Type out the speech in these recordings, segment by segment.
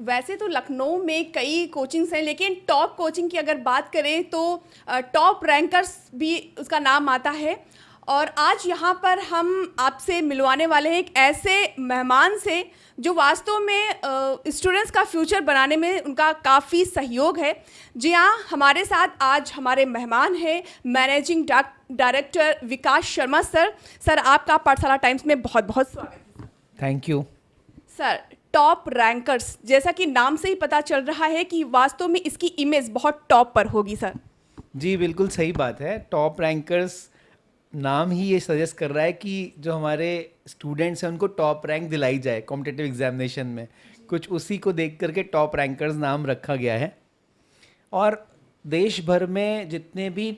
वैसे तो लखनऊ में कई कोचिंग्स हैं, लेकिन टॉप कोचिंग की अगर बात करें तो टॉप रैंकर्स भी उसका नाम आता है। और आज यहाँ पर हम आपसे मिलवाने वाले हैं एक ऐसे मेहमान से जो वास्तव में स्टूडेंट्स का फ्यूचर बनाने में उनका काफ़ी सहयोग है। जी हाँ, हमारे साथ आज हमारे मेहमान हैं मैनेजिंग डायरेक्टर विकास शर्मा सर। सर, आपका पाठशाला टाइम्स में बहुत बहुत स्वागत है। Thank you. Sir, top rankers, जैसा कि नाम से ही पता चल रहा है कि वास्तव में इसकी इमेज बहुत टॉप पर होगी सर। जी बिल्कुल सही बात है। टॉप रैंकर्स नाम ही ये सजेस्ट कर रहा है कि जो हमारे स्टूडेंट्स हैं उनको टॉप रैंक दिलाई जाए कॉम्पिटिटिव एग्जामिनेशन में। कुछ उसी को देख करके टॉप रैंकर्स नाम रखा गया है। और देश भर में जितने भी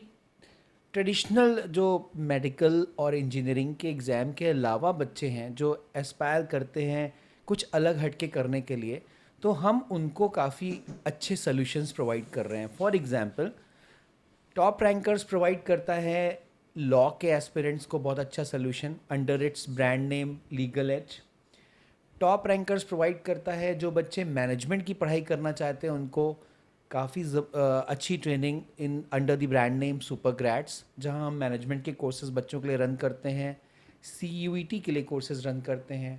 ट्रेडिशनल जो मेडिकल और इंजीनियरिंग के एग्ज़ाम के अलावा बच्चे हैं जो एस्पायर करते हैं कुछ अलग हटके करने के लिए, तो हम उनको काफ़ी अच्छे सॉल्यूशंस प्रोवाइड कर रहे हैं। For example, top rankers provide करता है लॉ के एस्पिरेंट्स को बहुत अच्छा solution under its brand name legal edge. Top rankers provide करता है जो बच्चे मैनेजमेंट की पढ़ाई करना चाहते हैं उनको काफ़ी अच्छी training in under the brand name super grades, जहां हम मैनेजमेंट के कोर्सेज बच्चों के लिए रन करते हैं, CUET के लिए कोर्सेज रन करते हैं।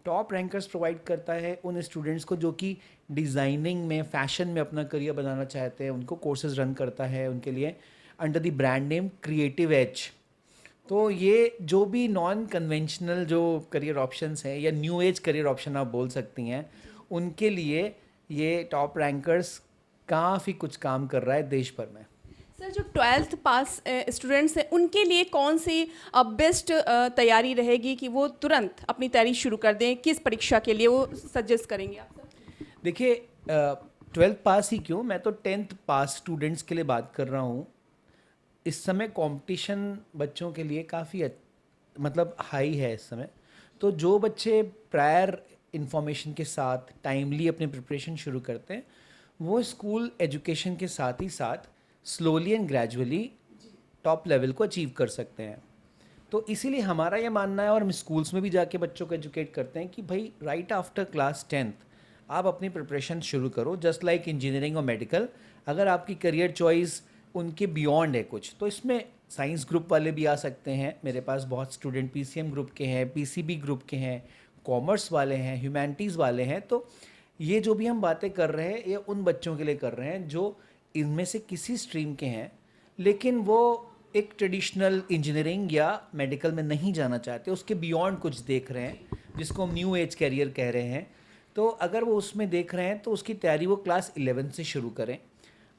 टॉप रैंकर्स प्रोवाइड करता है उन स्टूडेंट्स को जो कि डिज़ाइनिंग में, फैशन में अपना करियर बनाना चाहते हैं, उनको कोर्सेज रन करता है उनके लिए under the brand name creative edge. तो ये जो भी नॉन कन्वेंशनल जो करियर ऑप्शंस हैं या न्यू एज करियर ऑप्शन आप बोल सकती हैं, उनके लिए ये टॉप रैंकर्स काफ़ी कुछ काम कर रहा है देश भर में। सर, जो 12th पास स्टूडेंट्स हैं उनके लिए कौन सी बेस्ट तैयारी रहेगी कि वो तुरंत अपनी तैयारी शुरू कर दें? किस परीक्षा के लिए वो सजेस्ट करेंगे आप सर? देखिए, 12th पास ही क्यों, मैं तो 10th पास स्टूडेंट्स के लिए बात कर रहा हूँ। इस समय कंपटीशन बच्चों के लिए काफ़ी मतलब हाई है इस समय। तो जो बच्चे प्रायर इन्फॉर्मेशन के साथ टाइमली अपनी प्रिपरेशन शुरू करते हैं, वो स्कूल एजुकेशन के साथ ही साथ slowly and gradually top level को अचीव कर सकते हैं। तो इसीलिए हमारा ये मानना है, और हम स्कूल्स में भी जाके बच्चों को एजुकेट करते हैं कि भाई राइट आफ्टर क्लास 10th आप अपनी प्रिपरेशन शुरू करो। जस्ट लाइक इंजीनियरिंग और मेडिकल, अगर आपकी करियर चॉइस उनके बियॉन्ड है कुछ, तो इसमें साइंस ग्रुप वाले भी आ सकते हैं। मेरे पास बहुत स्टूडेंट PCM ग्रुप के हैं, PCB ग्रुप के हैं, कॉमर्स वाले हैं, ह्यूमैनिटीज़ वाले हैं। तो ये जो भी हम बातें कर रहे हैं ये उन बच्चों के लिए कर रहे हैं जो इनमें से किसी स्ट्रीम के हैं, लेकिन वो एक ट्रेडिशनल इंजीनियरिंग या मेडिकल में नहीं जाना चाहते, उसके बियॉन्ड कुछ देख रहे हैं जिसको हम न्यू एज कैरियर कह रहे हैं। तो अगर वो उसमें देख रहे हैं तो उसकी तैयारी वो क्लास 11 से शुरू करें।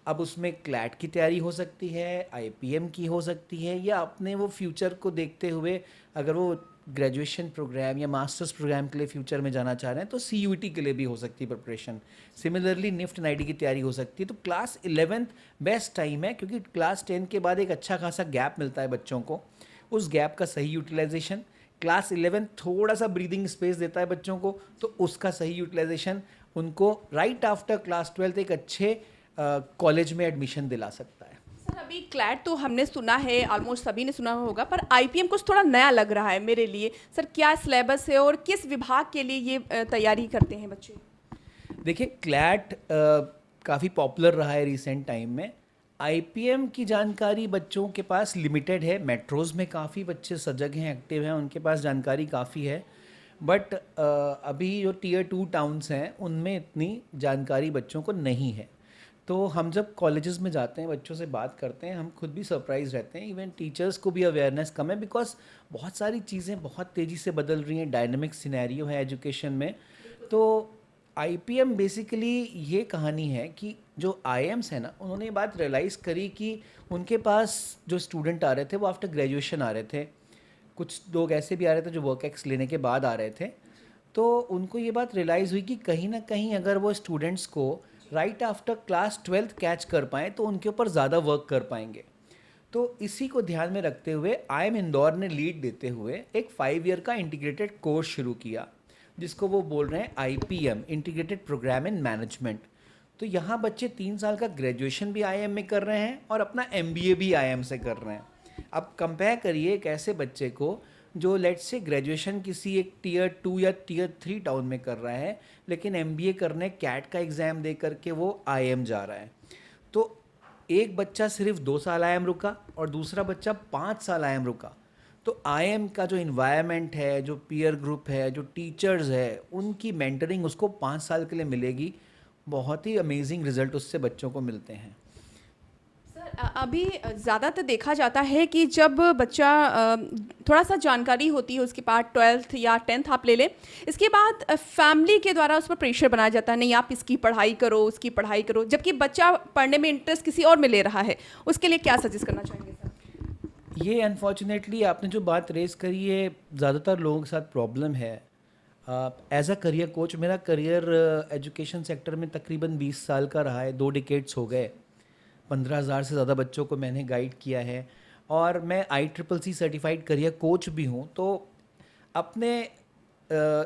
अब उसमें क्लैट की तैयारी हो सकती है, IPM की हो सकती है, या अपने वो फ्यूचर को देखते हुए अगर वो ग्रेजुएशन प्रोग्राम या मास्टर्स प्रोग्राम के लिए फ्यूचर में जाना चाह रहे हैं तो CUET के लिए भी हो सकती है प्रिपरेशन। सिमिलरली निफ्ट NIT की तैयारी हो सकती है। तो क्लास 11 बेस्ट टाइम है, क्योंकि क्लास 10 के बाद एक अच्छा खासा गैप मिलता है बच्चों को। उस गैप का सही यूटिलाइजेशन, क्लास 11 थोड़ा सा ब्रीदिंग स्पेस देता है बच्चों को, तो उसका सही यूटिलाइजेशन उनको राइट आफ्टर क्लास 12 एक अच्छे कॉलेज में एडमिशन दिला सकता है। सर, अभी क्लैट तो हमने सुना है, ऑलमोस्ट सभी ने सुना होगा, पर IPM कुछ थोड़ा नया लग रहा है मेरे लिए। सर, क्या सिलेबस है और किस विभाग के लिए ये तैयारी करते हैं बच्चे? देखिए, क्लैट काफ़ी पॉपुलर रहा है रिसेंट टाइम में। IPM की जानकारी बच्चों के पास लिमिटेड है। मेट्रोज़ में काफ़ी बच्चे सजग हैं, एक्टिव हैं, उनके पास जानकारी काफ़ी है। बट अभी जो Tier 2 टाउन्स हैं उनमें इतनी जानकारी बच्चों को नहीं है। तो हम जब कॉलेजेस में जाते हैं, बच्चों से बात करते हैं, हम खुद भी सरप्राइज रहते हैं। इवन टीचर्स को भी अवेयरनेस कम है, बिकॉज बहुत सारी चीज़ें बहुत तेज़ी से बदल रही हैं, डायनेमिक सिनेरियो है एजुकेशन में। तो IPM बेसिकली ये कहानी है कि जो IIMs है ना, उन्होंने ये बात रियलाइज़ करी कि उनके पास जो स्टूडेंट आ रहे थे वो आफ्टर ग्रेजुएशन आ रहे थे। कुछ लोग ऐसे भी आ रहे थे जो वर्क एक्स लेने के बाद आ रहे थे। तो उनको ये बात रियलाइज़ हुई कि कहीं ना कहीं अगर वो स्टूडेंट्स को राइट आफ्टर क्लास 12 कैच कर पाएँ तो उनके ऊपर ज़्यादा वर्क कर पाएंगे। तो इसी को ध्यान में रखते हुए IIM इंदौर ने लीड देते हुए एक 5 ईयर का इंटीग्रेटेड कोर्स शुरू किया, जिसको वो बोल रहे हैं IPM, integrated program in management. तो यहाँ बच्चे 3 साल का ग्रेजुएशन भी IIM में कर रहे हैं और अपना MBA भी IIM से कर रहे हैं। अब कंपेयर करिए एक ऐसे बच्चे को जो लेट्स से ग्रेजुएशन किसी एक टीयर 2 या टीयर 3 टाउन में कर रहा है, लेकिन एमबीए करने कैट का एग्ज़ाम दे करके वो आईएम जा रहा है। तो एक बच्चा सिर्फ 2 साल आईएम रुका और दूसरा बच्चा 5 साल आईएम रुका। तो आईएम का जो इन्वायरमेंट है, जो पीयर ग्रुप है, जो टीचर्स है, उनकी मेंटरिंग उसको 5 साल के लिए मिलेगी। बहुत ही अमेजिंग रिजल्ट उससे बच्चों को मिलते हैं। सर अभी ज़्यादातर देखा जाता है कि जब बच्चा थोड़ा सा जानकारी होती है उसके पास, 12th या 10th आप ले लें, इसके बाद फैमिली के द्वारा उस पर प्रेशर बनाया जाता है, नहीं आप इसकी पढ़ाई करो, उसकी पढ़ाई करो, जबकि बच्चा पढ़ने में इंटरेस्ट किसी और में ले रहा है। उसके लिए क्या सजेस्ट करना चाहेंगे सर? ये अनफॉर्चुनेटली आपने जो बात रेस करी है, ज़्यादातर लोगों के साथ प्रॉब्लम है। एज अ करियर कोच, मेरा करियर एजुकेशन सेक्टर में तकरीबन 20 साल का रहा है, 2 डिकेड्स हो गए। 15,000 से ज़्यादा बच्चों को मैंने गाइड किया है और मैं ICCC सर्टिफाइड करियर कोच भी हूँ। तो अपने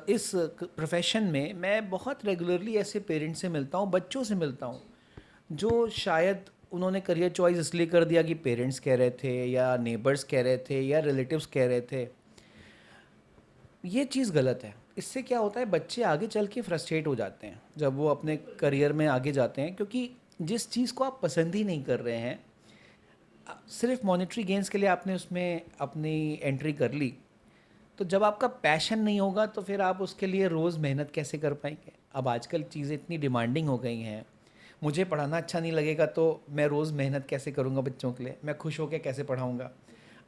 इस प्रोफेशन में मैं बहुत रेगुलरली ऐसे पेरेंट्स से मिलता हूँ, बच्चों से मिलता हूँ, जो शायद उन्होंने करियर चॉइस इसलिए कर दिया कि पेरेंट्स कह रहे थे या नेबर्स कह रहे थे या रिलेटिव्स कह रहे थे। ये चीज़ गलत है। इससे क्या होता है, बच्चे आगे चल के फ्रस्ट्रेट हो जाते हैं जब वो अपने करियर में आगे जाते हैं, क्योंकि जिस चीज़ को आप पसंद ही नहीं कर रहे हैं, सिर्फ मॉनेटरी गेन्स के लिए आपने उसमें अपनी एंट्री कर ली, तो जब आपका पैशन नहीं होगा तो फिर आप उसके लिए रोज़ मेहनत कैसे कर पाएंगे। अब आजकल चीज़ें इतनी डिमांडिंग हो गई हैं, मुझे पढ़ाना अच्छा नहीं लगेगा तो मैं रोज़ मेहनत कैसे करूँगा बच्चों के लिए, मैं खुश होकर कैसे पढ़ाऊँगा।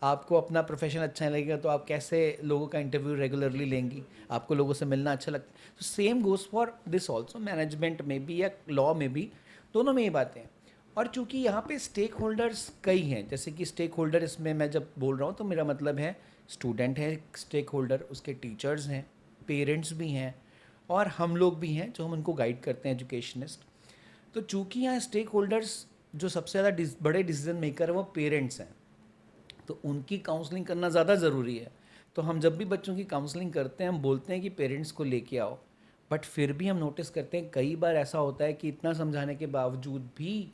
आपको अपना प्रोफेशन अच्छा नहीं लगेगा तो आप कैसे लोगों का इंटरव्यू रेगुलरली लेंगी, आपको लोगों से मिलना अच्छा लगता है। तो same goes for this also, management में भी या लॉ में भी, दोनों में ये बातें हैं। और चूंकि यहाँ पे स्टेक होल्डर्स कई हैं, जैसे कि स्टेक होल्डर, इसमें मैं जब बोल रहा हूँ तो मेरा मतलब है स्टूडेंट है स्टेक होल्डर, उसके टीचर्स हैं, पेरेंट्स भी हैं और हम लोग भी हैं जो हम उनको गाइड करते हैं, एजुकेशनिस्ट। तो चूंकि यहाँ स्टेक होल्डर्स जो सबसे ज़्यादा बड़े डिसीजन मेकर है वो पेरेंट्स हैं, तो उनकी काउंसलिंग करना ज़्यादा ज़रूरी है। तो हम जब भी बच्चों की काउंसलिंग करते हैं हम बोलते हैं कि पेरेंट्स को लेके आओ, बट फिर भी हम नोटिस करते हैं कई बार ऐसा होता है कि इतना समझाने के बावजूद भी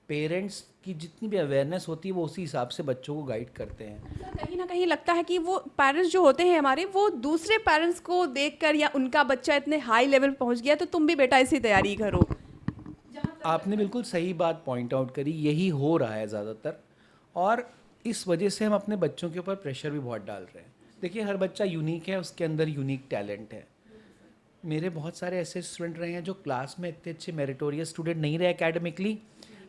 पेरेंट्स की जितनी भी अवेयरनेस होती है वो उसी हिसाब से बच्चों को गाइड करते हैं। सर कहीं ना कहीं लगता है कि वो पेरेंट्स जो होते हैं हमारे, वो दूसरे पेरेंट्स को देखकर, या उनका बच्चा इतने हाई लेवल पहुंच गया तो तुम भी बेटा इसी तैयारी करो। आपने बिल्कुल सही बात पॉइंट आउट करी, यही हो रहा है ज़्यादातर, और इस वजह से हम अपने बच्चों के ऊपर प्रेशर भी बहुत डाल रहे हैं। देखिए, हर बच्चा यूनिक है, उसके अंदर यूनिक टैलेंट है। मेरे बहुत सारे ऐसे स्टूडेंट रहे हैं जो क्लास में इतने अच्छे मेरिटोरियस स्टूडेंट नहीं रहे एकेडमिकली,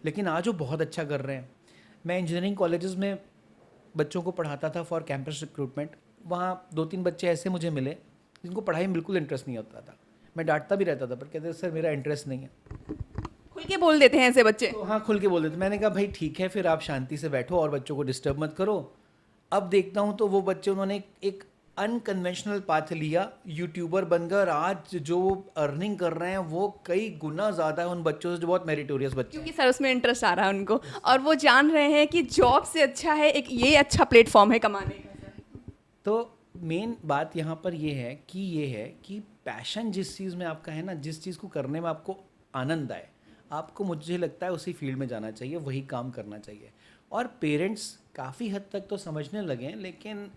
लेकिन आज वो बहुत अच्छा कर रहे हैं। मैं इंजीनियरिंग कॉलेजेस में बच्चों को पढ़ाता था फॉर कैंपस रिक्रूटमेंट, वहाँ 2-3 बच्चे ऐसे मुझे मिले जिनको पढ़ाई में बिल्कुल इंटरेस्ट नहीं होता था। मैं डांटता भी रहता था पर कहते सर मेरा इंटरेस्ट नहीं है। खुल के बोल देते हैं ऐसे बच्चे। तो हाँ, खुल के बोल देते। मैंने कहा भाई ठीक है, फिर आप शांति से बैठो और बच्चों को डिस्टर्ब मत करो। अब देखता हूँ तो वो बच्चे, उन्होंने एक अनकन्वेंशनल पाथ लिया, यूट्यूबर बन गए और आज जो अर्निंग कर रहे हैं वो कई गुना ज़्यादा है उन बच्चों से जो बहुत मेरिटोरियस बच्चे क्योंकि हैं। सर उसमें इंटरेस्ट आ रहा है उनको, और वो जान रहे हैं कि जॉब से अच्छा है एक ये अच्छा प्लेटफॉर्म है कमाने का। तो मेन बात यहाँ पर ये है कि पैशन जिस चीज़ में आपका है ना, जिस चीज़ को करने में आपको आनंद आए, आपको, मुझे लगता है उसी फील्ड में जाना चाहिए, वही काम करना चाहिए। और पेरेंट्स काफ़ी हद तक तो समझने लगे हैं, लेकिन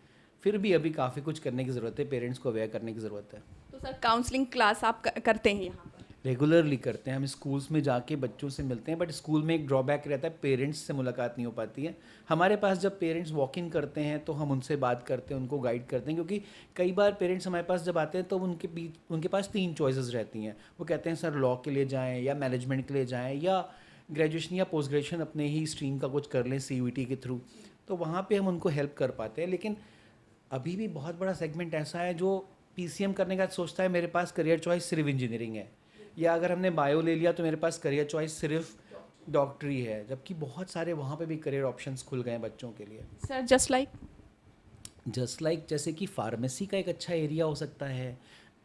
फिर भी अभी काफ़ी कुछ करने की ज़रूरत है, पेरेंट्स को अवेयर करने की ज़रूरत है। तो सर काउंसलिंग क्लास आप करते हैं यहाँ पर? रेगुलरली करते हैं, हम स्कूल्स में जाके बच्चों से मिलते हैं, बट स्कूल में एक ड्रॉबैक रहता है, पेरेंट्स से मुलाकात नहीं हो पाती है। हमारे पास जब पेरेंट्स वॉक इन करते हैं तो हम उनसे बात करते हैं, उनको गाइड करते हैं, क्योंकि कई बार पेरेंट्स हमारे पास जब आते हैं तो उनके पास 3 चॉइसेस रहती हैं। वो कहते हैं सर लॉ के लिए जाएँ या मैनेजमेंट के लिए जाएँ या ग्रेजुएशन या पोस्ट ग्रेजुएशन अपने ही स्ट्रीम का कुछ कर लें CUET के थ्रू, तो वहाँ पर हम उनको हेल्प कर पाते हैं। लेकिन अभी भी बहुत बड़ा सेगमेंट ऐसा है जो PCM करने का सोचता है मेरे पास करियर चॉइस सिर्फ इंजीनियरिंग है, या अगर हमने बायो ले लिया तो मेरे पास करियर चॉइस सिर्फ डॉक्टरी है, जबकि बहुत सारे वहाँ पे भी करियर ऑप्शंस खुल गए हैं बच्चों के लिए। सर जस्ट लाइक जैसे कि फार्मेसी का एक अच्छा एरिया हो सकता है,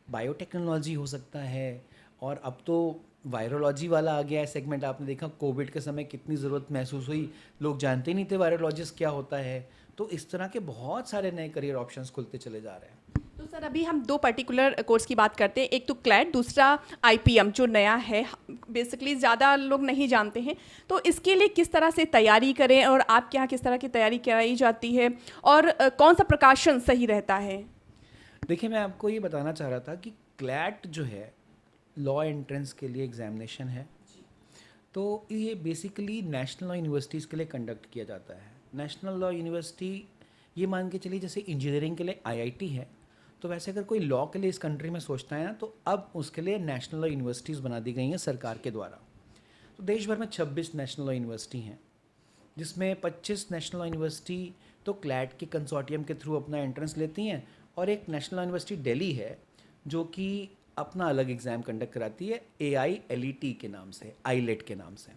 बायोटेक्नोलॉजी हो सकता है, और अब तो वायरोलॉजी वाला आ गया है सेगमेंट। आपने देखा कोविड के समय कितनी ज़रूरत महसूस हुई, लोग जानते ही नहीं थे वायरोलॉजिस्ट क्या होता है। तो इस तरह के बहुत सारे नए करियर ऑप्शंस खुलते चले जा रहे हैं। तो सर अभी हम दो पर्टिकुलर कोर्स की बात करते हैं, एक तो क्लैट, दूसरा आईपीएम जो नया है, बेसिकली ज़्यादा लोग नहीं जानते हैं। तो इसके लिए किस तरह से तैयारी करें और आपके यहाँ किस तरह की तैयारी कराई जाती है, और कौन सा प्रकाशन सही रहता है? देखिए, मैं आपको ये बताना चाह रहा था कि क्लैट जो है लॉ एंट्रेंस के लिए एग्जामिनेशन है। तो ये बेसिकली नेशनल लॉ यूनिवर्सिटीज़ के लिए कंडक्ट किया जाता है। नेशनल लॉ यूनिवर्सिटी, ये मान के चलिए जैसे इंजीनियरिंग के लिए आईआईटी है, तो वैसे अगर कोई लॉ के लिए इस कंट्री में सोचता है ना, तो अब उसके लिए नेशनल लॉ यूनिवर्सिटीज़ बना दी गई हैं सरकार के द्वारा। तो देश भर में 26 नेशनल लॉ यूनिवर्सिटी हैं, जिसमें 25 नेशनल लॉ यूनिवर्सिटी तो क्लैट के कंसोर्टियम के थ्रू अपना एंट्रेंस लेती हैं, और एक नेशनल लॉ यूनिवर्सिटी दिल्ली है जो कि अपना अलग एग्ज़ाम कंडक्ट कराती है, AILET के नाम से, आईलेट के नाम से।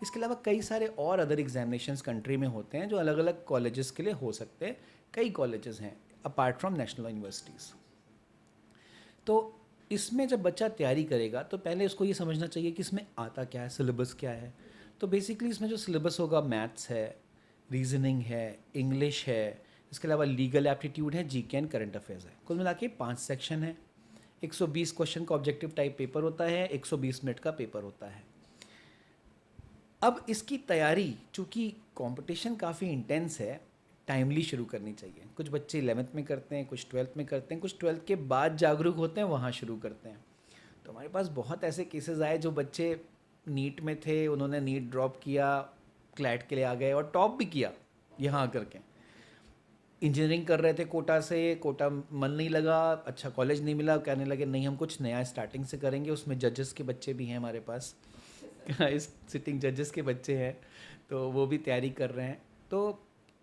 इसके अलावा कई सारे और अदर एग्जामिनेशंस कंट्री में होते हैं जो अलग अलग कॉलेजेस के लिए हो सकते हैं। कई कॉलेजेस हैं अपार्ट फ्रॉम नेशनल यूनिवर्सिटीज़। तो इसमें जब बच्चा तैयारी करेगा तो पहले उसको ये समझना चाहिए कि इसमें आता क्या है, सिलेबस क्या है। तो बेसिकली इसमें जो सिलेबस होगा, मैथ्स है, रीजनिंग है, इंग्लिश है, इसके अलावा लीगल एप्टीट्यूड है, जीके एंड करंट अफेयर्स है। कुल मिला के 5 सेक्शन है। 120 क्वेश्चन का ऑब्जेक्टिव टाइप पेपर होता है, 120 मिनट का पेपर होता है। अब इसकी तैयारी, चूँकि कंपटीशन काफ़ी इंटेंस है, टाइमली शुरू करनी चाहिए। कुछ बच्चे 11th में करते हैं, कुछ 12th में करते हैं, कुछ 12th के बाद जागरूक होते हैं, वहाँ शुरू करते हैं। तो हमारे पास बहुत ऐसे केसेस आए जो बच्चे नीट में थे, उन्होंने नीट ड्रॉप किया, क्लैट के लिए आ गए और टॉप भी किया यहाँ आकर के। इंजीनियरिंग कर रहे थे कोटा से, कोटा मन नहीं लगा, अच्छा कॉलेज नहीं मिला, कहने लगे नहीं हम कुछ नया स्टार्टिंग से करेंगे। उसमें जजेस के बच्चे भी हैं हमारे पास इस सिटिंग जजेस के बच्चे हैं, तो वो भी तैयारी कर रहे हैं। तो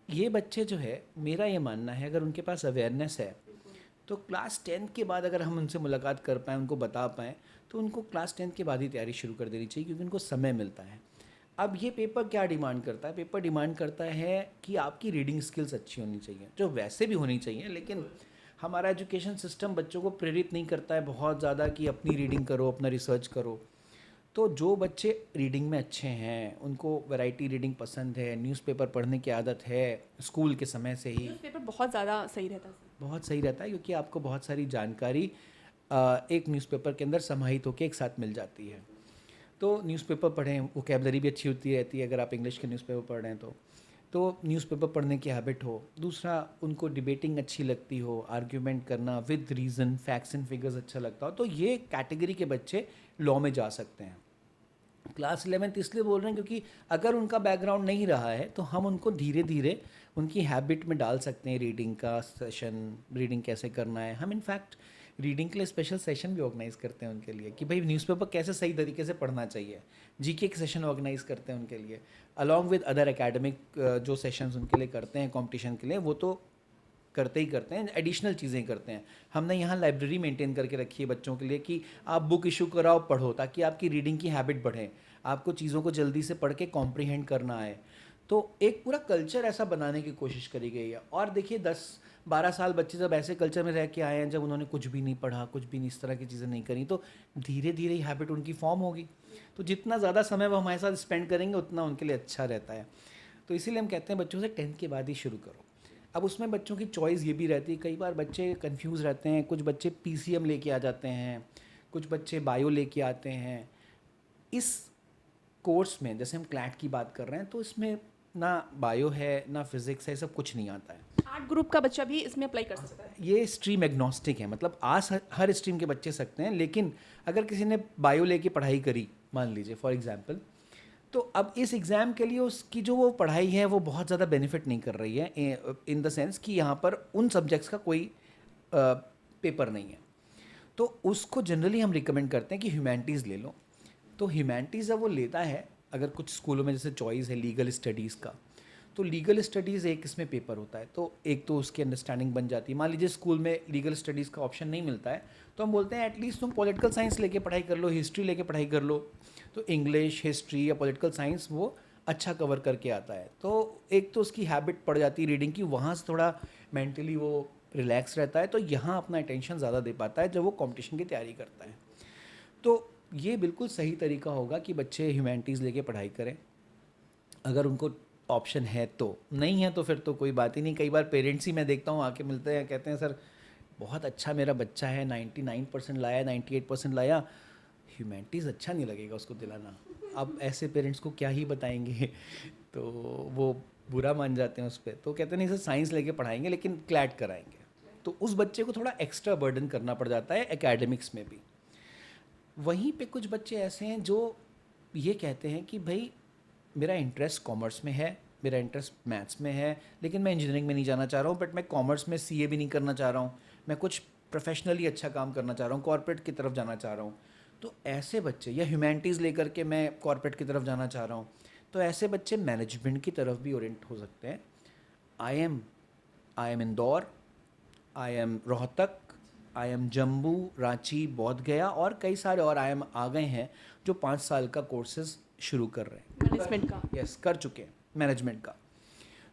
ये बच्चे जो है, मेरा ये मानना है, अगर उनके पास अवेयरनेस है तो क्लास 10 के बाद अगर हम उनसे मुलाकात कर पाएँ, उनको बता पाएँ, तो उनको क्लास 10 के बाद ही तैयारी शुरू कर देनी चाहिए, क्योंकि उनको समय मिलता है। अब ये पेपर क्या डिमांड करता है? पेपर डिमांड करता है कि आपकी रीडिंग स्किल्स अच्छी होनी चाहिए, जो वैसे भी होनी चाहिए, लेकिन हमारा एजुकेशन सिस्टम बच्चों को प्रेरित नहीं करता है बहुत ज़्यादा कि अपनी रीडिंग करो, अपना रिसर्च करो। तो जो बच्चे रीडिंग में अच्छे हैं, उनको वैरायटी रीडिंग पसंद है, न्यूज़पेपर पढ़ने की आदत है स्कूल के समय से ही, पेपर बहुत ज़्यादा सही रहता है। बहुत सही रहता है, क्योंकि आपको बहुत सारी जानकारी एक न्यूज़पेपर के अंदर समाहित होकर एक साथ मिल जाती है। तो न्यूज़पेपर पढ़ें, वोकैबलरी भी अच्छी होती रहती है अगर आप इंग्लिश के न्यूज़पेपर पढ़ रहे हैं तो न्यूज़पेपर पढ़ने की हैबिट हो। दूसरा, उनको डिबेटिंग अच्छी लगती हो, आर्ग्यूमेंट करना with reason, facts and figures अच्छा लगता हो, तो ये कैटेगरी के बच्चे लॉ में जा सकते हैं। क्लास 11th इसलिए बोल रहे हैं क्योंकि अगर उनका बैकग्राउंड नहीं रहा है तो हम उनको धीरे धीरे उनकी हैबिट में डाल सकते हैं। रीडिंग का सेशन, रीडिंग कैसे करना है, हम इनफैक्ट रीडिंग के लिए स्पेशल सेशन भी ऑर्गेनाइज करते हैं उनके लिए कि भाई न्यूज़पेपर कैसे सही तरीके से पढ़ना चाहिए। जीके के सेशन ऑर्गेनाइज करते हैं उनके लिए, अलॉन्ग विद अदर एकेडमिक जो सेशंस उनके लिए करते हैं कंपटीशन के लिए, वो तो करते ही करते हैं, एडिशनल चीज़ें करते हैं। हमने यहाँ लाइब्रेरी मेंटेन करके रखी है बच्चों के लिए कि आप बुक इशू कराओ, पढ़ो, ताकि आपकी रीडिंग की हैबिट बढ़े, आपको चीज़ों को जल्दी से पढ़ के कॉम्प्रीहेंड करना आए। तो एक पूरा कल्चर ऐसा बनाने की कोशिश करी गई है। और देखिए 10-12 साल बच्चे जब ऐसे कल्चर में रह के आए हैं, जब उन्होंने कुछ भी नहीं पढ़ा, कुछ भी नहीं इस तरह की चीज़ें नहीं करी, तो धीरे धीरे ही हैबिट उनकी फॉर्म होगी। तो जितना ज़्यादा समय वो हमारे साथ स्पेंड करेंगे उतना उनके लिए अच्छा रहता है। तो इसीलिए हम कहते हैं बच्चों से 10th के बाद ही शुरू करो। अब उसमें बच्चों की चॉइस ये भी रहती है, कई बार बच्चे कंफ्यूज रहते हैं, कुछ बच्चे PCM लेके आ जाते हैं, कुछ बच्चे बायो लेके आते हैं। इस कोर्स में जैसे हम क्लैट की बात कर रहे हैं, तो इसमें ना बायो है ना फिजिक्स है, सब कुछ नहीं आता है। आर्ट ग्रुप का बच्चा भी इसमें अप्लाई कर सकता है। ये स्ट्रीम एग्नोस्टिक है, मतलब आज हर स्ट्रीम के बच्चे सकते हैं, लेकिन अगर किसी ने बायो लेके पढ़ाई करी, मान लीजिए फॉर एग्जांपल, तो अब इस एग्ज़ाम के लिए उसकी जो वो पढ़ाई है वो बहुत ज़्यादा बेनिफिट नहीं कर रही है, इन द सेंस कि यहाँ पर उन सब्जेक्ट्स का कोई पेपर नहीं है। तो उसको जनरली हम रिकमेंड करते हैं कि ह्यूमैनिटीज़ ले लो। तो ह्यूमैनिटीज़ जब वो लेता है, अगर कुछ स्कूलों में जैसे चॉइस है लीगल स्टडीज़ का, तो लीगल स्टडीज़ एक इसमें पेपर होता है, तो एक तो उसकी अंडरस्टैंडिंग बन जाती है। मान लीजिए स्कूल में लीगल स्टडीज़ का ऑप्शन नहीं मिलता है, तो हम बोलते हैं एटलीस्ट तुम पॉलिटिकल साइंस लेके पढ़ाई कर लो, हिस्ट्री लेके पढ़ाई कर लो। तो इंग्लिश, हिस्ट्री या पॉलिटिकल साइंस वो अच्छा कवर करके आता है। तो एक तो उसकी हैबिट पड़ जाती है रीडिंग की, वहाँ से थोड़ा मेंटली वो रिलैक्स रहता है, तो यहाँ अपना अटेंशन ज़्यादा दे पाता है जब वो कंपटीशन की तैयारी करता है। तो ये बिल्कुल सही तरीका होगा कि बच्चे ह्यूमैनिटीज़ लेके पढ़ाई करें, अगर उनको ऑप्शन है तो। नहीं है तो फिर तो कोई बात ही नहीं। कई बार पेरेंट्स ही मैं देखता हूँ आके मिलते हैं, कहते हैं सर बहुत अच्छा मेरा बच्चा है, 99% लाया, 98% लाया, ह्यूमैनिटीज़ अच्छा नहीं लगेगा उसको दिलाना। अब ऐसे पेरेंट्स को क्या ही बताएंगे तो वो बुरा मान जाते हैं उस पर, तो कहते हैं नहीं सर साइंस लेके पढ़ाएंगे लेकिन क्लैट कराएंगे। तो उस बच्चे को थोड़ा एक्स्ट्रा बर्डन करना पड़ जाता है एकेडमिक्स में भी। वहीं पे कुछ बच्चे ऐसे हैं जो ये कहते हैं कि भाई मेरा इंटरेस्ट कॉमर्स में है, मेरा इंटरेस्ट मैथ्स में है, लेकिन मैं इंजीनियरिंग में नहीं जाना चाह रहा हूँ, बट मैं कॉमर्स में सीए भी नहीं करना चाह रहा हूँ, मैं कुछ प्रोफेशनली अच्छा काम करना चाह रहा हूँ, कॉर्पोरेट की तरफ जाना चाह रहा हूँ। तो ऐसे बच्चे, या ह्यूमैनिटीज़ लेकर के मैं कॉर्पोरेट की तरफ जाना चाह रहा हूँ, तो ऐसे बच्चे मैनेजमेंट की तरफ भी ओरिएंट हो सकते हैं। I am Indore, I am Rohtak, I am Jammu, Ranchi, बोध गया और कई सारे और आई एम आ गए हैं जो 5 साल का कोर्सेज शुरू कर रहे हैं, मैनेजमेंट का। यस कर चुके हैं मैनेजमेंट का।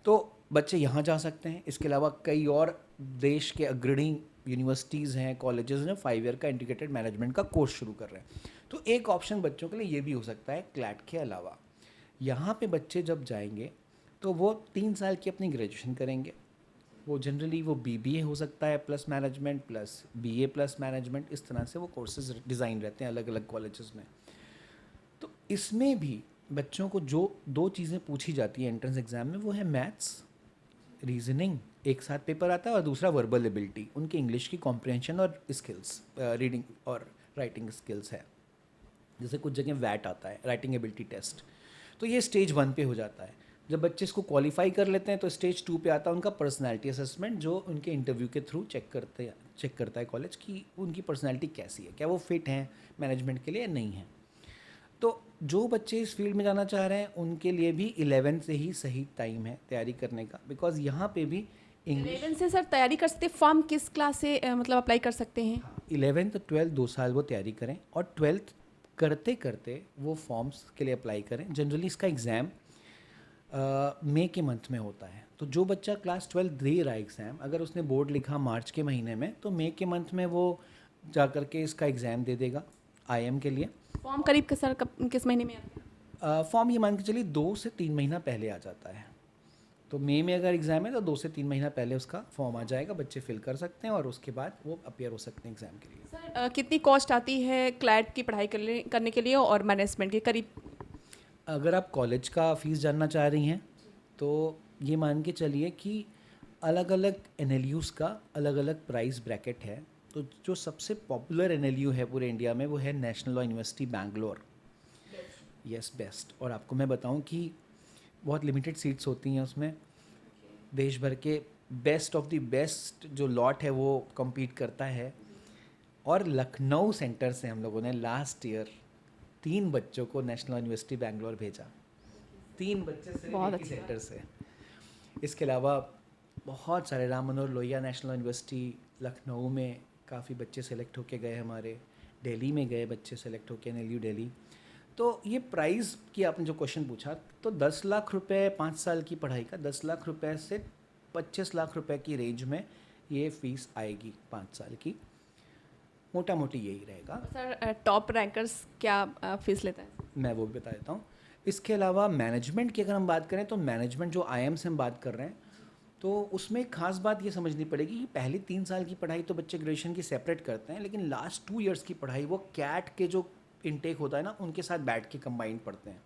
तो बच्चे यहाँ जा सकते हैं। इसके अलावा कई और देश के अग्रणी यूनिवर्सिटीज़ हैं, कॉलेजेस हैं, 5 ईयर का इंटीग्रेटेड मैनेजमेंट का कोर्स शुरू कर रहे हैं। तो एक ऑप्शन बच्चों के लिए ये भी हो सकता है क्लैट के अलावा। यहाँ पे बच्चे जब जाएंगे तो वो 3 साल की अपनी ग्रेजुएशन करेंगे। वो जनरली वो बीबीए हो सकता है plus management plus BA plus management, इस तरह से वो कोर्सेज डिज़ाइन रहते हैं अलग अलग कॉलेजेस में। तो इसमें भी बच्चों को जो 2 चीज़ें पूछी जाती हैं एंट्रेंस एग्ज़ाम में, वो है मैथ्स, रीजनिंग, एक साथ पेपर आता है, और दूसरा वर्बल एबिलिटी, उनकी इंग्लिश की कॉम्प्रिहेंशन और स्किल्स, रीडिंग और राइटिंग स्किल्स है। जैसे कुछ जगह वैट आता है, राइटिंग एबिलिटी टेस्ट, तो ये स्टेज 1 पे हो जाता है। जब बच्चे इसको क्वालिफाई कर लेते हैं तो स्टेज 2 पे आता है उनका पर्सनालिटी असेसमेंट, जो उनके इंटरव्यू के थ्रू चेक करता है कॉलेज की उनकी पर्सनालिटी कैसी है, क्या वो फिट हैं मैनेजमेंट के लिए या नहीं है। तो जो बच्चे इस फील्ड में जाना चाह रहे हैं उनके लिए भी 11 से ही सही टाइम है तैयारी करने का, बिकॉज यहाँ पे भी इंग्लिश 11 से सर तैयारी कर सकते हैं। फॉर्म किस क्लास से मतलब अप्लाई कर सकते हैं? 11th 12th 2 साल वो तैयारी करें, और 12th करते करते वो फॉर्म्स के लिए अप्लाई करें। जनरली इसका एग्ज़ाम मई के मंथ में होता है। तो जो बच्चा क्लास 12 दे रहा है एग्ज़ाम, अगर उसने बोर्ड लिखा मार्च के महीने में, तो मई के मंथ में वो जा कर के इसका एग्ज़ाम दे देगा आईएम के लिए। फॉर्म करीब सर किस महीने में आता है? फॉर्म ये मान के चलिए 2 से 3 महीना पहले आ जाता है। तो मई में अगर एग्ज़ाम है तो 2 से 3 महीना पहले उसका फॉर्म आ जाएगा, बच्चे फिल कर सकते हैं और उसके बाद वो अपियर हो सकते हैं एग्ज़ाम के लिए। सर कितनी कॉस्ट आती है क्लैट की पढ़ाई करने के लिए और मैनेजमेंट के करीब? अगर आप कॉलेज का फ़ीस जानना चाह रही हैं तो ये मान के चलिए कि अलग अलग एनएलयूज़ का अलग अलग प्राइस ब्रैकेट है। तो जो सबसे पॉपुलर एनएलयू है पूरे इंडिया में वो है national law university Bangalore, yes best. और आपको मैं बताऊं कि बहुत लिमिटेड सीट्स होती हैं उसमें, देश भर के बेस्ट ऑफ द बेस्ट जो लॉट है वो compete करता है। और लखनऊ सेंटर से हम लोगों ने लास्ट ईयर 3 बच्चों को नेशनल यूनिवर्सिटी बैंगलोर भेजा, 3 बच्चे सिर्फ बहुत एक ही अच्छी सेंटर से। इसके अलावा बहुत सारे राम मनोहर लोहिया नेशनल यूनिवर्सिटी लखनऊ में काफ़ी बच्चे सेलेक्ट होके गए हमारे, दिल्ली में गए बच्चे सेलेक्ट होके एनएलयू दिल्ली। तो ये प्राइस की आपने जो क्वेश्चन पूछा, तो 10 लाख रुपए 5 साल की पढ़ाई का 10 लाख रुपए से 25 लाख रुपए की रेंज में ये फ़ीस आएगी 5 साल की, मोटा मोटी यही रहेगा। सर टॉप रैंकर्स क्या फीस लेता है? मैं वो भी बता देता हूँ। इसके अलावा मैनेजमेंट की अगर हम बात करें तो मैनेजमेंट जो आईएम से हम बात कर रहे हैं, तो उसमें एक खास बात ये समझनी पड़ेगी कि पहली 3 साल की पढ़ाई तो बच्चे ग्रेजुएशन की सेपरेट करते हैं, लेकिन लास्ट 2 इयर्स की पढ़ाई वो कैट के जो इनटेक होता है ना उनके साथ बैठ के कंबाइंड पढ़ते हैं।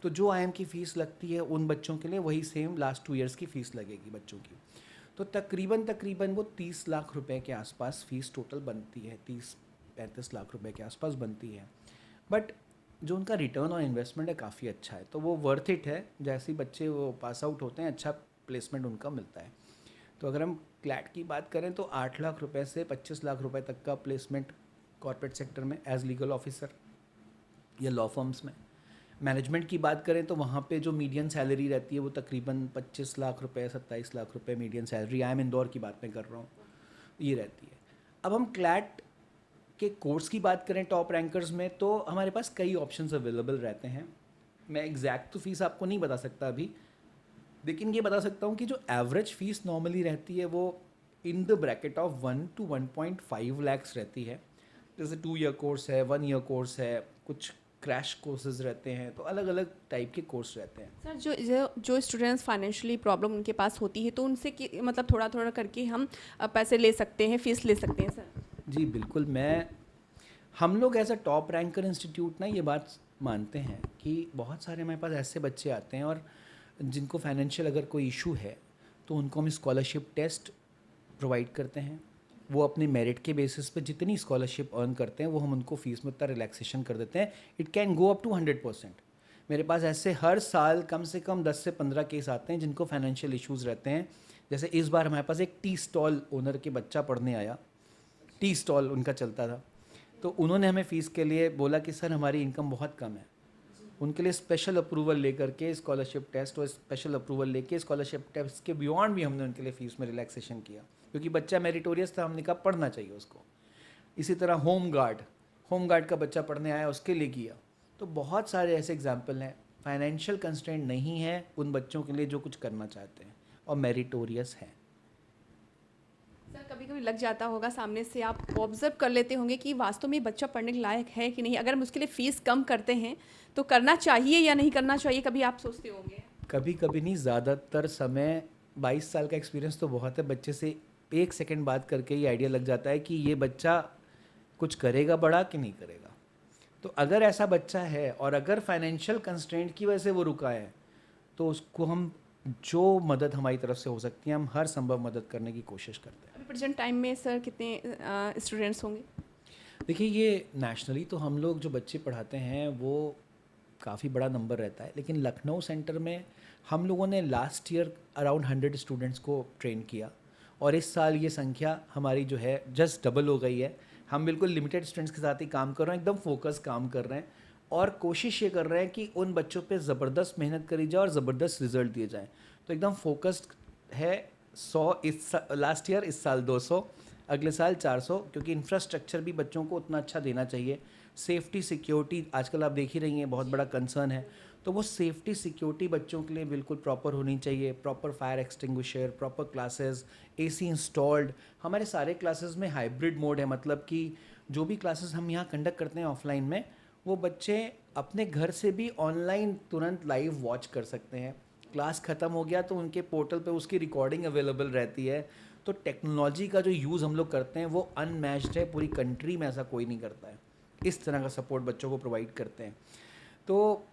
तो जो आईएम की फ़ीस लगती है उन बच्चों के लिए वही सेम लास्ट 2 इयर्स की फ़ीस लगेगी बच्चों की। तो तकरीबन वो 30 लाख रुपए के आसपास फ़ीस टोटल बनती है, 30-35 लाख रुपए के आसपास बनती है। बट जो उनका रिटर्न ऑन इन्वेस्टमेंट है काफ़ी अच्छा है, तो वो वर्थ इट है। जैसे ही बच्चे वो पास आउट होते हैं अच्छा प्लेसमेंट उनका मिलता है। तो अगर हम क्लैट की बात करें तो 8 लाख रुपए से 25 लाख रुपए तक का प्लेसमेंट कॉर्पोरेट सेक्टर में एज लीगल ऑफिसर या लॉ फर्म्स में। मैनेजमेंट की बात करें तो वहाँ पे जो मीडियन सैलरी रहती है वो तकरीबन 25 लाख रुपए 27 लाख रुपए median salary, I am Indore की बात मैं कर रहा हूँ, ये रहती है। अब हम क्लैट के कोर्स की बात करें टॉप रैंकर्स में, तो हमारे पास कई ऑप्शंस अवेलेबल रहते हैं। मैं एग्जैक्ट तो फीस आपको नहीं बता सकता अभी, लेकिन ये बता सकता हूँ कि जो एवरेज फ़ीस नॉर्मली रहती है वो in the bracket of 1 to 1.5 lakhs रहती है। जैसे 2 ईयर कोर्स है, 1 ईयर कोर्स है, कुछ क्रैश कोर्सेज रहते हैं, तो अलग अलग टाइप के कोर्स रहते हैं। सर जो स्टूडेंट्स फाइनेंशियली प्रॉब्लम उनके पास होती है तो उनसे मतलब थोड़ा थोड़ा करके हम पैसे ले सकते हैं, फीस ले सकते हैं सर? जी बिल्कुल, हम लोग as a top ranker institute ना ये बात मानते हैं कि बहुत सारे हमारे पास ऐसे बच्चे आते हैं और जिनको फाइनेंशियल अगर कोई इशू है तो उनको हम स्कॉलरशिप टेस्ट प्रोवाइड करते हैं। वो अपने मेरिट के बेसिस पे जितनी स्कॉलरशिप अर्न करते हैं वो हम उनको फीस में उतना रिलैक्सेशन कर देते हैं। It can go up to 100%। मेरे पास ऐसे हर साल कम से कम 10 से 15 केस आते हैं जिनको फाइनेंशियल इश्यूज़ रहते हैं। जैसे इस बार हमारे पास एक टी स्टॉल ओनर के बच्चा पढ़ने आया, टी स्टॉल उनका चलता था, तो उन्होंने हमें फ़ीस के लिए बोला कि सर हमारी इनकम बहुत कम है। उनके लिए स्पेशल अप्रूवल लेकर के स्कॉलरशिप टेस्ट और स्पेशल अप्रूवल लेके स्कॉलरशिप टेस्ट के बियॉन्ड भी हमने उनके लिए फ़ीस में रिलैक्सेशन किया, क्योंकि बच्चा मेरिटोरियस था, हमने कहा पढ़ना चाहिए उसको। इसी तरह होम गार्ड का बच्चा पढ़ने आया, उसके लिए किया। तो बहुत सारे ऐसे एग्जाम्पल हैं। फाइनेंशियल कंस्ट्रेंट नहीं है उन बच्चों के लिए जो कुछ करना चाहते हैं और मेरिटोरियस हैं। सर कभी कभी लग जाता होगा, सामने से आप ऑब्जर्व कर लेते होंगे कि वास्तव में बच्चा पढ़ने के लायक है कि नहीं, अगर हम उसके लिए फ़ीस कम करते हैं तो करना चाहिए या नहीं करना चाहिए, कभी आप सोचते होंगे? कभी कभी नहीं, ज़्यादातर समय 22 साल का एक्सपीरियंस तो बहुत है, बच्चे से 1 सेकंड बात करके ये आइडिया लग जाता है कि ये बच्चा कुछ करेगा बड़ा कि नहीं करेगा। तो अगर ऐसा बच्चा है और अगर फाइनेंशियल कंस्ट्रेंट की वजह से वो रुका है तो उसको हम जो मदद हमारी तरफ से हो सकती है हम हर संभव मदद करने की कोशिश करते हैं। अभी प्रेजेंट टाइम में सर कितने स्टूडेंट्स होंगे? देखिए, ये नेशनली तो हम लोग जो बच्चे पढ़ाते हैं वो काफ़ी बड़ा नंबर रहता है, लेकिन लखनऊ सेंटर में हम लोगों ने लास्ट ईयर अराउंड 100 स्टूडेंट्स को ट्रेन किया और इस साल ये संख्या हमारी जो है जस्ट डबल हो गई है। हम बिल्कुल लिमिटेड स्टूडेंट्स के साथ ही काम कर रहे हैं, एकदम फोकस काम कर रहे हैं और कोशिश ये कर रहे हैं कि उन बच्चों पे ज़बरदस्त मेहनत करी जाए और ज़बरदस्त रिजल्ट दिए जाएँ। तो एकदम फोकस्ड है। 100 लास्ट ईयर, इस साल 200, अगले साल 400, क्योंकि इंफ्रास्ट्रक्चर भी बच्चों को उतना अच्छा देना चाहिए। सेफ्टी सिक्योरिटी आजकल आप देख ही रही हैं बहुत बड़ा कंसर्न है, तो वो सेफ्टी सिक्योरिटी बच्चों के लिए बिल्कुल प्रॉपर होनी चाहिए। Proper fire extinguisher, proper classes, AC installed. हमारे सारे क्लासेस में हाइब्रिड मोड है, मतलब कि जो भी क्लासेस हम यहाँ कंडक्ट करते हैं ऑफलाइन में, वो बच्चे अपने घर से भी ऑनलाइन तुरंत लाइव वॉच कर सकते हैं। क्लास ख़त्म हो गया तो उनके पोर्टल पे उसकी रिकॉर्डिंग अवेलेबल रहती है। तो टेक्नोलॉजी का जो यूज़ हम लोग करते हैं वो अनमैच्ड है, पूरी कंट्री में ऐसा कोई नहीं करता है। इस तरह का सपोर्ट बच्चों को प्रोवाइड करते हैं। तो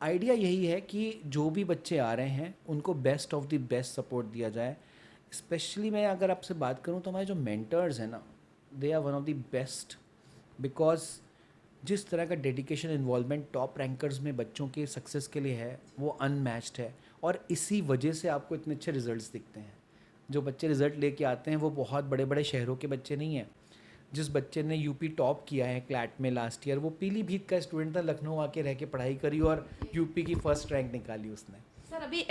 आइडिया यही है कि जो भी बच्चे आ रहे हैं उनको best of the best support दिया जाए। स्पेशली मैं अगर आपसे बात करूं तो हमारे जो मेंटर्स हैं ना, they are one of the best, because जिस तरह का डेडिकेशन इन्वॉल्वमेंट टॉप रैंकर्स में बच्चों के सक्सेस के लिए है वो अनमैच्ड है और इसी वजह से आपको इतने अच्छे रिजल्ट्स दिखते हैं। जो बच्चे रिज़ल्ट लेके आते हैं वो बहुत बड़े बड़े शहरों के बच्चे नहीं हैं। जिस बच्चे ने यूपी टॉप किया है क्लैट में लास्ट ईयर, वो पीलीभीत का स्टूडेंट था, लखनऊ आके रह के पढ़ाई करी और यूपी की फर्स्ट रैंक निकाली उसने। सर अभी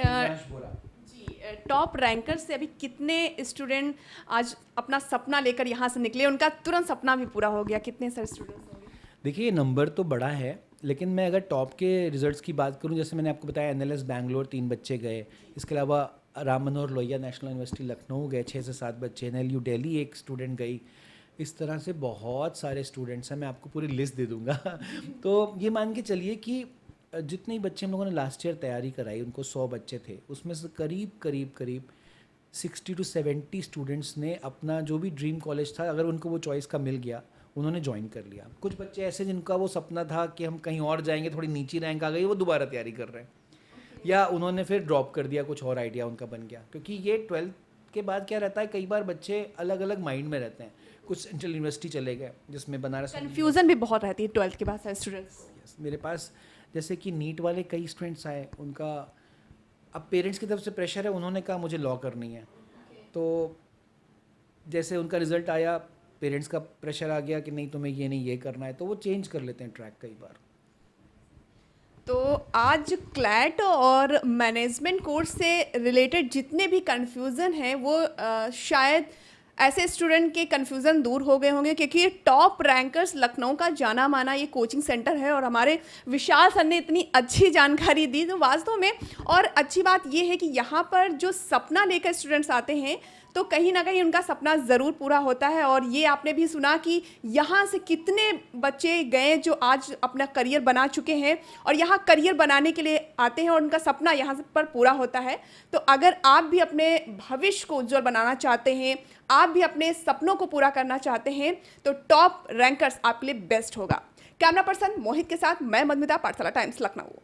टॉप रैंकर से अभी कितने स्टूडेंट आज अपना सपना लेकर यहाँ से निकले, उनका तुरंत सपना भी पूरा हो गया? कितने सर स्टूडेंट्स होंगे? देखिए, ये नंबर तो बड़ा है, लेकिन मैं अगर टॉप के रिजल्ट्स की बात करूं, जैसे मैंने आपको बताया एनएलएस बैंगलोर 3 बच्चे गए, इसके अलावा राम मनोहर लोहिया नेशनल यूनिवर्सिटी लखनऊ गए 6 से 7 बच्चे, एनएलयू दिल्ली एक स्टूडेंट गई। इस तरह से बहुत सारे स्टूडेंट्स हैं, मैं आपको पूरी लिस्ट दे दूंगा। तो ये मान के चलिए कि जितने बच्चे हम लोगों ने लास्ट ईयर तैयारी कराई, उनको 100 बच्चे थे, उसमें से करीब 60 to 70 स्टूडेंट्स ने अपना जो भी ड्रीम कॉलेज था, अगर उनको वो चॉइस का मिल गया, उन्होंने ज्वाइन कर लिया। कुछ बच्चे ऐसे जिनका वो सपना था कि हम कहीं और जाएंगे, थोड़ी नीची रैंक आ गई, वो दोबारा तैयारी कर रहे हैं, या उन्होंने फिर ड्रॉप कर दिया, कुछ और आइडिया उनका बन गया। क्योंकि ये 12th के बाद क्या रहता है, कई बार बच्चे अलग अलग माइंड में रहते हैं। कुछ सेंट्रल यूनिवर्सिटी चले गए जिसमें बनारस, कन्फ्यूजन भी बहुत रहती है 12th के बाद स्टूडेंट्स। मेरे पास जैसे कि नीट वाले कई स्टूडेंट्स आए, उनका अब पेरेंट्स की तरफ से प्रेशर है, उन्होंने कहा मुझे लॉ करनी है। तो जैसे उनका रिजल्ट आया, पेरेंट्स का प्रेशर आ गया कि नहीं तुम्हें ये नहीं ये करना है, तो वो चेंज कर लेते हैं ट्रैक कई बार। तो आज क्लैट और मैनेजमेंट कोर्स से रिलेटेड जितने भी कन्फ्यूज़न हैं वो शायद ऐसे स्टूडेंट के कन्फ्यूज़न दूर हो गए होंगे, क्योंकि टॉप रैंकर्स लखनऊ का जाना माना ये कोचिंग सेंटर है और हमारे विशाल सर ने इतनी अच्छी जानकारी दी। तो वास्तव में और अच्छी बात ये है कि यहाँ पर जो सपना लेकर स्टूडेंट्स आते हैं तो कहीं ना कहीं उनका सपना ज़रूर पूरा होता है। और ये आपने भी सुना कि यहाँ से कितने बच्चे गए जो आज अपना करियर बना चुके हैं और यहाँ करियर बनाने के लिए आते हैं और उनका सपना यहाँ पर पूरा होता है। तो अगर आप भी अपने भविष्य को उज्जवल बनाना चाहते हैं, आप भी अपने सपनों को पूरा करना चाहते हैं, तो टॉप रैंकर्स आपके लिए बेस्ट होगा। कैमरा पर्सन मोहित के साथ मैं मधुमिता, पाठशाला टाइम्स, लखनऊ।